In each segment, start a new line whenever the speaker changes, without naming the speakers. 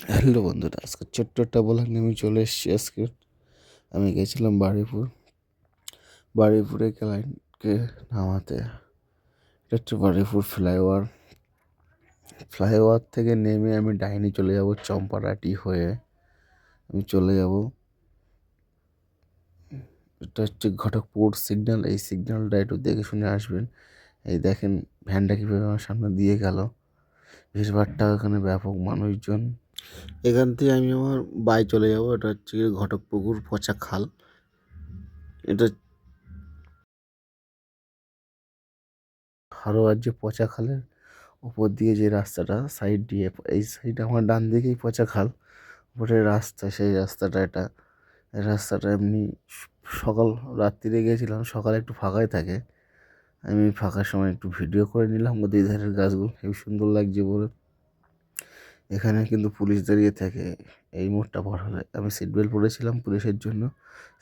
Hello বন্ধুরা, আজকে ছোট্ট একটা ব্লগ নিয়ে আমি চলে এসেছি। আজকে আমি গেছিলাম বারুইপুরে ক্লায়েন্টকে নামাতে। এটা হচ্ছে বারুইপুর ফ্লাইওভার থেকে নেমে আমি ডাইনে চলে যাব, চম্পারাটি হয়ে আমি চলে যাব। এটা হচ্ছে ঘটকপুর সিগন্যাল। এই সিগন্যালটা একটু দেখে শুনে আসবেন। এই দেখেন ভ্যানটা কীভাবে আমার সামনে দিয়ে গেল। ভিড়ভাট্টা ওখানে ব্যাপক মানুষজন। এখান থেকে আমি আমার বাই চলে যাব। এটা হচ্ছে ঘটকপুকুর পচা খাল। এটা হারোয়ার যে পচা খালের উপর দিয়ে যে রাস্তাটা সাইড দিয়ে, এই সাইড আমার ডান দিকেই পচা খাল, উপরে রাস্তা, সেই রাস্তাটা এটা। এই রাস্তাটা এমনি সকাল রাত্রিরে গিয়েছিলাম, সকালে একটু ফাঁকাই থাকে। আমি ফাঁকার সময় একটু ভিডিও করে নিলাম দুই ধারের গাছগুলো, খুব সুন্দর লাগছে বলে। এখানে কিন্তু পুলিশ দাঁড়িয়ে থাকে এই মোড়টা পার হলে। আমি সিট বেল্ট পরেছিলাম পুলিশের জন্য,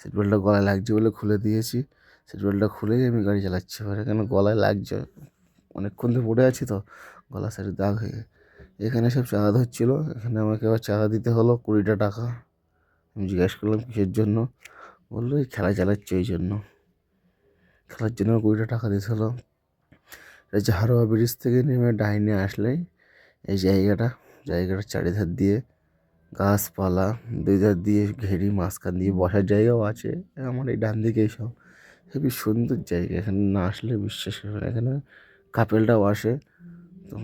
সিট বেল্টটা গলায় লাগছে বলে খুলে দিয়েছি। সিট বেল্টটা খুলেই আমি গাড়ি চালাচ্ছি। এবার এখানে গলায় লাগছে, অনেকক্ষণ ধরে পড়ে আছি তো, গলা সাইডে দাগ হয়ে। এখানে সব চাঁদা ধরছিল। এখানে আমাকে আবার চাঁদা দিতে হলো 20টা টাকা। আমি জিজ্ঞেস করলাম কিসের জন্য, বললো এই খেলা চালাচ্ছে ওই জন্য। খেলার জন্য 20টা টাকা দিতে হলো। এটা যে হারোয়া ব্রিজ থেকে নেমে ডাইনে আসলেই এই জায়গাটার চারিধার দিয়ে গাছপালা, দুই ধার দিয়ে ঘেরি, মাঝখান দিয়ে বসার জায়গাও আছে। আমার এই ডান দিকে সব হেবি সুন্দর জায়গা। এখানে না আসলে বিশ্বাস করবে না। এখানে কাপেলটাও আসে তো।